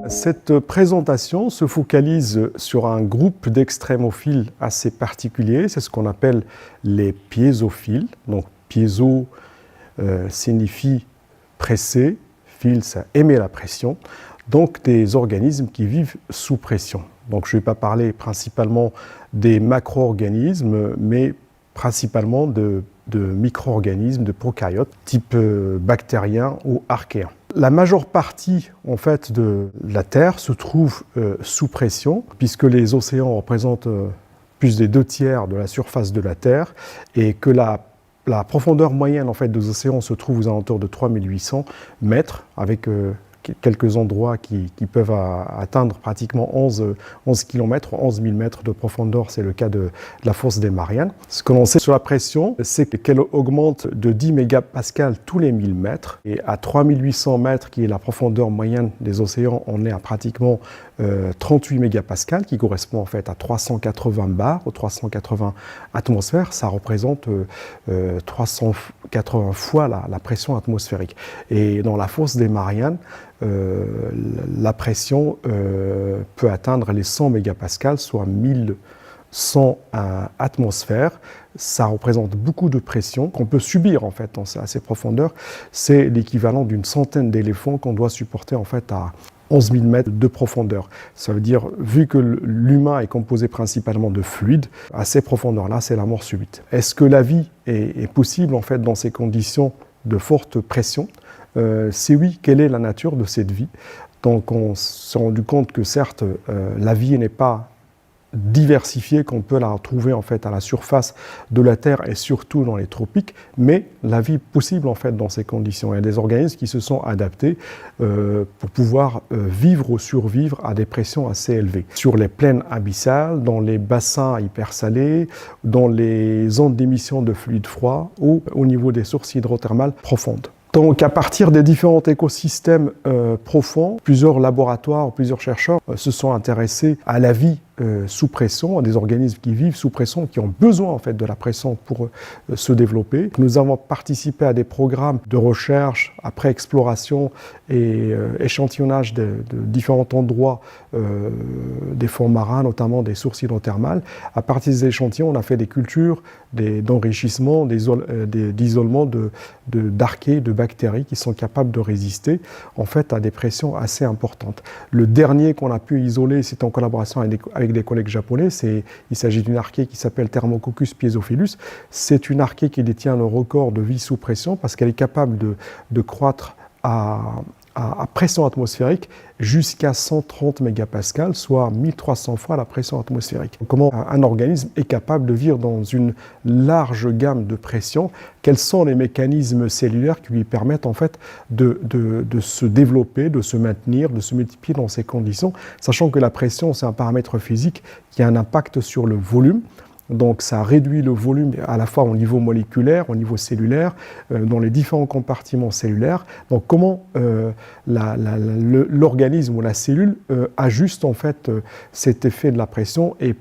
Cette présentation se focalise sur un groupe d'extrémophiles assez particulier, c'est ce qu'on appelle les piézophiles. Donc piézo signifie presser, fil ça émet la pression, donc des organismes qui vivent sous pression. Donc je ne vais pas parler principalement des macro-organismes, mais principalement de micro-organismes, de prokaryotes, type bactérien ou archéen. La majeure partie en fait, de la Terre se trouve sous pression, puisque les océans représentent plus des 2/3 de la surface de la Terre, et que la profondeur moyenne en fait, des océans se trouve aux alentours de 3800 mètres, avec quelques endroits qui peuvent atteindre pratiquement 11 km, 11 000 mètres de profondeur, c'est le cas de la fosse des Mariannes. Ce que l'on sait sur la pression, c'est qu'elle augmente de 10 mégapascales tous les 1000 mètres, et à 3800 mètres, qui est la profondeur moyenne des océans, on est à pratiquement 38 mégapascales, qui correspond en fait à 380 bars ou 380 atmosphères. Ça représente 380 fois la pression atmosphérique. Et dans la fosse des Mariannes, la pression peut atteindre les 100 mégapascales, soit 1100 atmosphères. Ça représente beaucoup de pression qu'on peut subir en fait à ces profondeurs. C'est l'équivalent d'une centaine d'éléphants qu'on doit supporter en fait à 11 000 mètres de profondeur. Ça veut dire, vu que l'humain est composé principalement de fluides, à ces profondeurs-là, c'est la mort subite. Est-ce que la vie est possible en fait dans ces conditions de forte pression? Si oui, quelle est la nature de cette vie? Donc on s'est rendu compte que certes, la vie n'est pas diversifiée, qu'on peut la trouver en fait à la surface de la Terre et surtout dans les tropiques, mais la vie possible en fait dans ces conditions. Il y a des organismes qui se sont adaptés pour pouvoir vivre ou survivre à des pressions assez élevées. Sur les plaines abyssales, dans les bassins hypersalés, dans les zones d'émission de fluides froids ou au niveau des sources hydrothermales profondes. Donc à partir des différents écosystèmes profonds, plusieurs laboratoires, plusieurs chercheurs se sont intéressés à la vie sous pression, à des organismes qui vivent sous pression, qui ont besoin en fait de la pression pour se développer. Nous avons participé à des programmes de recherche, après exploration et échantillonnage de différents endroits des fonds marins, notamment des sources hydrothermales. À partir des échantillons, on a fait des cultures d'enrichissement, d'isolement d'archées, de bactéries qui sont capables de résister en fait à des pressions assez importantes. Le dernier qu'on a pu isoler, c'est en collaboration avec des collègues japonais. Il s'agit d'une archée qui s'appelle Thermococcus piezophilus. C'est une archée qui détient le record de vie sous pression parce qu'elle est capable de croître à pression atmosphérique jusqu'à 130 mégapascales, soit 1300 fois la pression atmosphérique. Comment un organisme est capable de vivre dans une large gamme de pressions? Quels sont les mécanismes cellulaires qui lui permettent en fait de se développer, de se maintenir, de se multiplier dans ces conditions, sachant que la pression, c'est un paramètre physique qui a un impact sur le volume. Donc ça réduit le volume à la fois au niveau moléculaire, au niveau cellulaire, dans les différents compartiments cellulaires. Donc comment l'organisme ou la cellule ajuste en fait cet effet de la pression et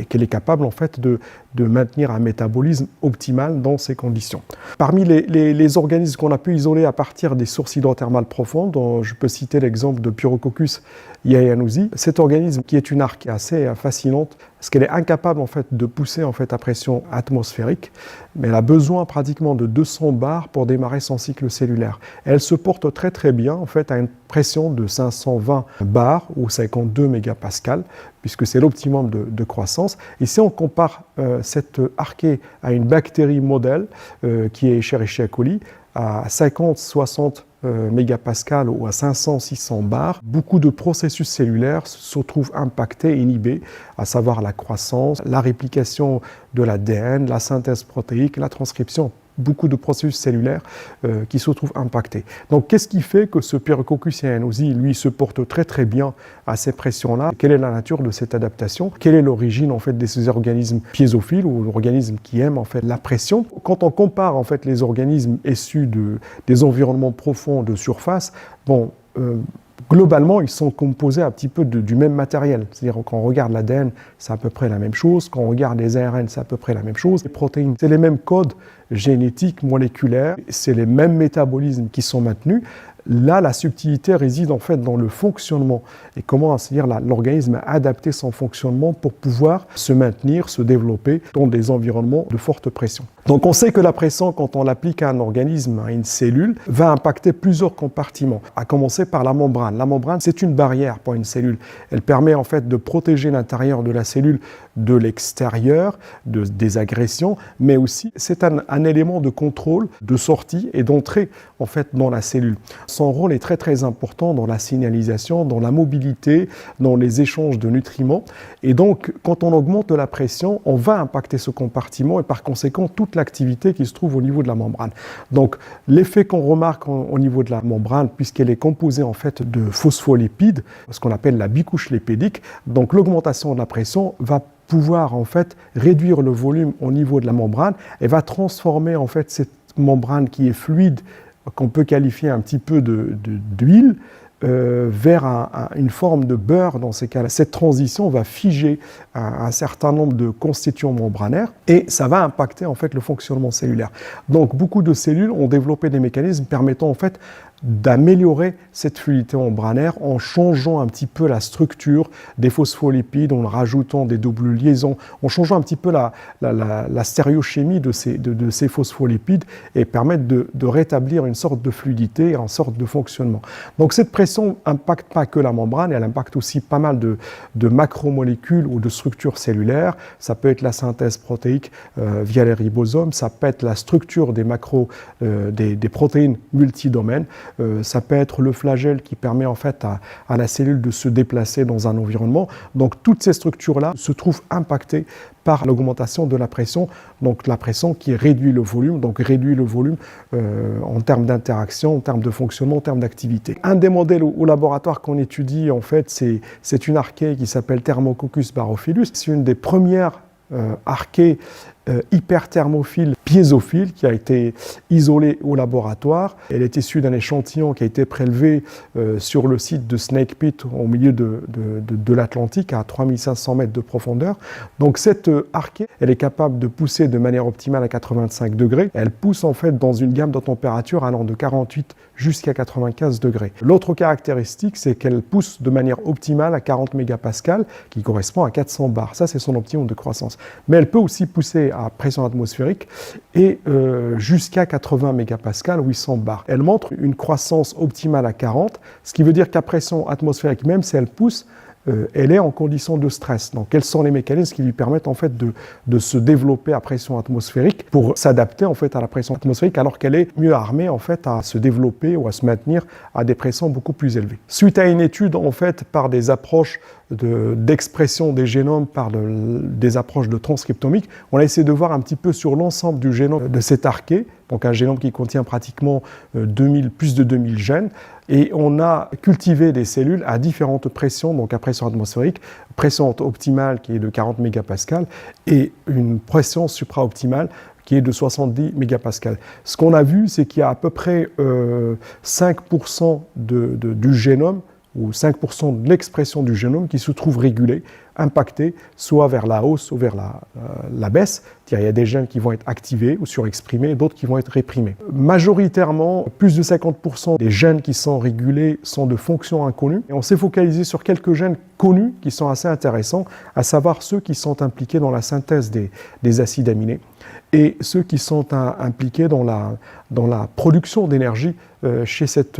qu'elle est capable en fait de maintenir un métabolisme optimal dans ces conditions. Parmi les organismes qu'on a pu isoler à partir des sources hydrothermales profondes, je peux citer l'exemple de Pyrococcus yayanuzi. Cet organisme qui est une archée assez fascinante, parce qu'elle est incapable en fait de pousser en fait à pression atmosphérique, mais elle a besoin pratiquement de 200 bars pour démarrer son cycle cellulaire. Elle se porte très très bien en fait à une pression de 520 bars ou 52 mégapascales, puisque c'est l'optimum de croissance. Et si on compare cette archée à une bactérie modèle qui est Escherichia coli, à 50-60 mégapascales ou à 500-600 bars, beaucoup de processus cellulaires se trouvent impactés, inhibés, à savoir la croissance, la réplication de l'ADN, la synthèse protéique, la transcription. Beaucoup de processus cellulaires qui se trouvent impactés. Donc, qu'est-ce qui fait que ce Pyrococcus yayanuzi, lui, se porte très très bien à ces pressions-là? Quelle est la nature de cette adaptation? Quelle est l'origine en fait de ces organismes piézophiles ou organismes qui aiment en fait la pression? Quand on compare en fait les organismes issus des environnements profonds de surface, globalement, ils sont composés un petit peu du même matériel. C'est-à-dire quand on regarde l'ADN, c'est à peu près la même chose. Quand on regarde les ARN, c'est à peu près la même chose. Les protéines, c'est les mêmes codes génétiques, moléculaires. C'est les mêmes métabolismes qui sont maintenus. Là, la subtilité réside en fait dans le fonctionnement et comment, c'est-à-dire l'organisme a adapté son fonctionnement pour pouvoir se maintenir, se développer dans des environnements de forte pression. Donc on sait que la pression, quand on l'applique à un organisme, à une cellule, va impacter plusieurs compartiments, à commencer par la membrane. La membrane, c'est une barrière pour une cellule. Elle permet en fait de protéger l'intérieur de la cellule de l'extérieur, des agressions, mais aussi c'est un élément de contrôle, de sortie et d'entrée en fait dans la cellule. Son rôle est très très important dans la signalisation, dans la mobilité, dans les échanges de nutriments. Et donc, quand on augmente la pression, on va impacter ce compartiment et par conséquent toute l'activité qui se trouve au niveau de la membrane. Donc, l'effet qu'on remarque au niveau de la membrane, puisqu'elle est composée en fait de phospholipides, ce qu'on appelle la bicouche lipidique, donc l'augmentation de la pression va pouvoir en fait réduire le volume au niveau de la membrane et va transformer en fait cette membrane qui est fluide, qu'on peut qualifier un petit peu d'huile, vers une forme de beurre dans ces cas-là. Cette transition va figer un certain nombre de constituants membranaires et ça va impacter en fait le fonctionnement cellulaire. Donc beaucoup de cellules ont développé des mécanismes permettant en fait d'améliorer cette fluidité membranaire en changeant un petit peu la structure des phospholipides, en rajoutant des doubles liaisons, en changeant un petit peu la stéréochimie de ces phospholipides et permettre de rétablir une sorte de fluidité, une sorte de fonctionnement. Donc cette pression n'impacte pas que la membrane, elle impacte aussi pas mal de macromolécules ou de structures cellulaires. Ça peut être la synthèse protéique via les ribosomes, ça peut être la structure des des protéines multidomaines. Ça peut être le flagelle qui permet en fait à la cellule de se déplacer dans un environnement. Donc toutes ces structures-là se trouvent impactées par l'augmentation de la pression, donc la pression qui réduit le volume, en termes d'interaction, en termes de fonctionnement, en termes d'activité. Un des modèles au laboratoire qu'on étudie, en fait, c'est une archée qui s'appelle Thermococcus barophilus. C'est une des premières archées hyperthermophile piézophile qui a été isolée au laboratoire. Elle est issue d'un échantillon qui a été prélevé sur le site de Snake Pit au milieu de l'Atlantique à 3500 mètres de profondeur. Donc cette archée, elle est capable de pousser de manière optimale à 85 degrés. Elle pousse en fait dans une gamme de températures allant de 48 jusqu'à 95 degrés. L'autre caractéristique, c'est qu'elle pousse de manière optimale à 40 mégapascales, qui correspond à 400 bars. Ça, c'est son optimum de croissance. Mais elle peut aussi pousser à pression atmosphérique et jusqu'à 80 mégapascales, 800 bars. Elle montre une croissance optimale à 40, ce qui veut dire qu'à pression atmosphérique, même si elle pousse, elle est en condition de stress. Donc, quels sont les mécanismes qui lui permettent en fait de se développer à pression atmosphérique pour s'adapter en fait à la pression atmosphérique, alors qu'elle est mieux armée en fait à se développer ou à se maintenir à des pressions beaucoup plus élevées. Suite à une étude en fait par des approches d'expression des génomes par des approches de transcriptomique, on a essayé de voir un petit peu sur l'ensemble du génome de cette archée, donc un génome qui contient pratiquement plus de 2000 gènes, et on a cultivé des cellules à différentes pressions, donc à pression atmosphérique, pression optimale qui est de 40 mégapascales et une pression supraoptimale qui est de 70 mégapascales. Ce qu'on a vu, c'est qu'il y a à peu près 5% du génome ou 5% de l'expression du génome qui se trouve régulée, impactée, soit vers la hausse ou vers la baisse. Il y a des gènes qui vont être activés ou surexprimés, d'autres qui vont être réprimés. Majoritairement, plus de 50% des gènes qui sont régulés sont de fonctions inconnues. Et on s'est focalisé sur quelques gènes connus qui sont assez intéressants, à savoir ceux qui sont impliqués dans la synthèse des acides aminés et ceux qui sont impliqués dans la production d'énergie chez cette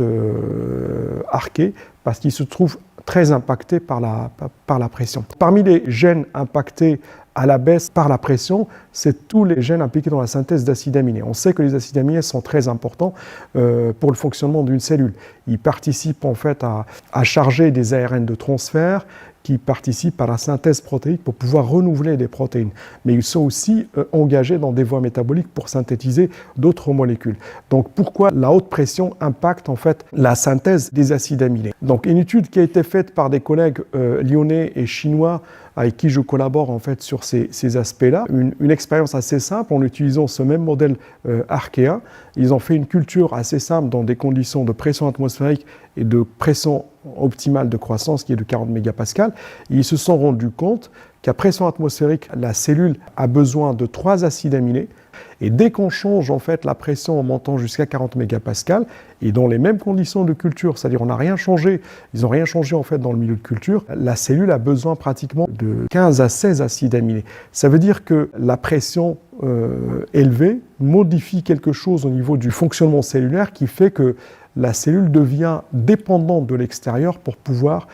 archée, parce qu'ils se trouvent très impactés par la pression. Parmi les gènes impactés à la baisse par la pression, c'est tous les gènes impliqués dans la synthèse d'acides aminés. On sait que les acides aminés sont très importants pour le fonctionnement d'une cellule. Ils participent en fait à charger des ARN de transfert, qui participent à la synthèse protéique pour pouvoir renouveler des protéines. Mais ils sont aussi engagés dans des voies métaboliques pour synthétiser d'autres molécules. Donc pourquoi la haute pression impacte en fait la synthèse des acides aminés? Donc une étude qui a été faite par des collègues lyonnais et chinois avec qui je collabore en fait sur ces aspects-là. Une expérience assez simple en utilisant ce même modèle archéen. Ils ont fait une culture assez simple dans des conditions de pression atmosphérique et de pression optimale de croissance qui est de 40 mégapascales. Et ils se sont rendus compte qu'à pression atmosphérique, la cellule a besoin de 3 acides aminés. Et dès qu'on change en fait la pression en montant jusqu'à 40 mégapascales, et dans les mêmes conditions de culture, c'est-à-dire on n'a rien changé, ils n'ont rien changé en fait dans le milieu de culture, la cellule a besoin pratiquement de 15 à 16 acides aminés. Ça veut dire que la pression élevée modifie quelque chose au niveau du fonctionnement cellulaire qui fait que la cellule devient dépendante de l'extérieur pour pouvoir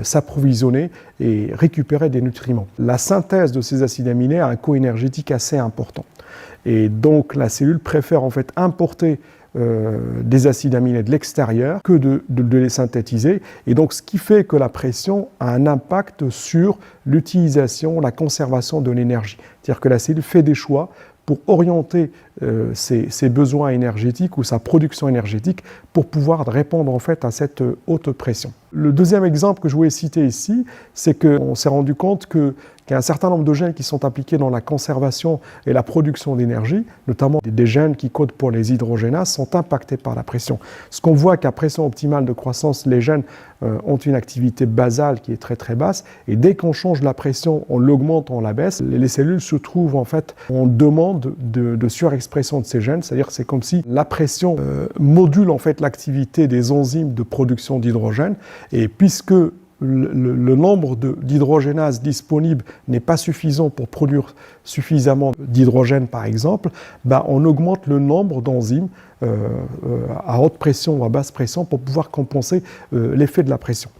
s'approvisionner et récupérer des nutriments. La synthèse de ces acides aminés a un coût énergétique assez important. Et donc la cellule préfère en fait importer des acides aminés de l'extérieur que de les synthétiser. Et donc ce qui fait que la pression a un impact sur l'utilisation, la conservation de l'énergie. C'est-à-dire que la cellule fait des choix pour orienter ses besoins énergétiques ou sa production énergétique pour pouvoir répondre en fait à cette haute pression. Le deuxième exemple que je voulais citer ici, c'est qu'on s'est rendu compte qu'il y a un certain nombre de gènes qui sont impliqués dans la conservation et la production d'énergie, notamment des gènes qui codent pour les hydrogénases, sont impactés par la pression. Ce qu'on voit qu'à pression optimale de croissance, les gènes ont une activité basale qui est très très basse, et dès qu'on change la pression, on l'augmente, on la baisse, les cellules se trouvent en fait en demande de surexpression de ces gènes, c'est-à-dire c'est comme si la pression module en fait l'activité des enzymes de production d'hydrogène, et puisque le nombre d'hydrogénases disponibles n'est pas suffisant pour produire suffisamment d'hydrogène par exemple, on augmente le nombre d'enzymes à haute pression ou à basse pression pour pouvoir compenser l'effet de la pression.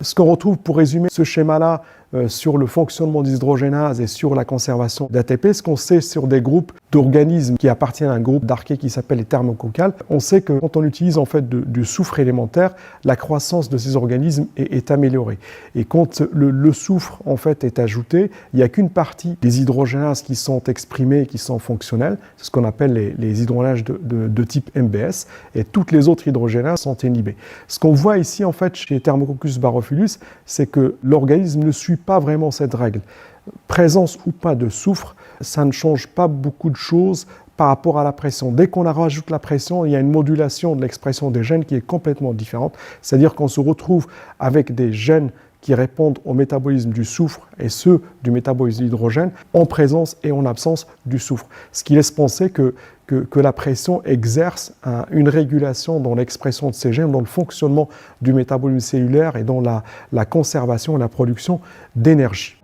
Ce qu'on retrouve pour résumer ce schéma-là sur le fonctionnement des hydrogénases et sur la conservation d'ATP, ce qu'on sait sur des groupes d'organismes qui appartiennent à un groupe d'archées qui s'appelle les thermococcales, on sait que quand on utilise en fait du soufre élémentaire, la croissance de ces organismes est améliorée. Et quand le soufre en fait est ajouté, il n'y a qu'une partie des hydrogénases qui sont exprimées, qui sont fonctionnelles, c'est ce qu'on appelle les hydrogénases de type MBS, et toutes les autres hydrogénases sont inhibées. Ce qu'on voit ici en fait chez Thermococcus barophilus, c'est que l'organisme ne suit pas vraiment cette règle. Présence ou pas de soufre, ça ne change pas beaucoup de choses par rapport à la pression. Dès qu'on rajoute la pression, il y a une modulation de l'expression des gènes qui est complètement différente. C'est-à-dire qu'on se retrouve avec des gènes qui répondent au métabolisme du soufre et ceux du métabolisme de l'hydrogène en présence et en absence du soufre. Ce qui laisse penser que la pression exerce une régulation dans l'expression de ces gènes, dans le fonctionnement du métabolisme cellulaire et dans la conservation et la production d'énergie.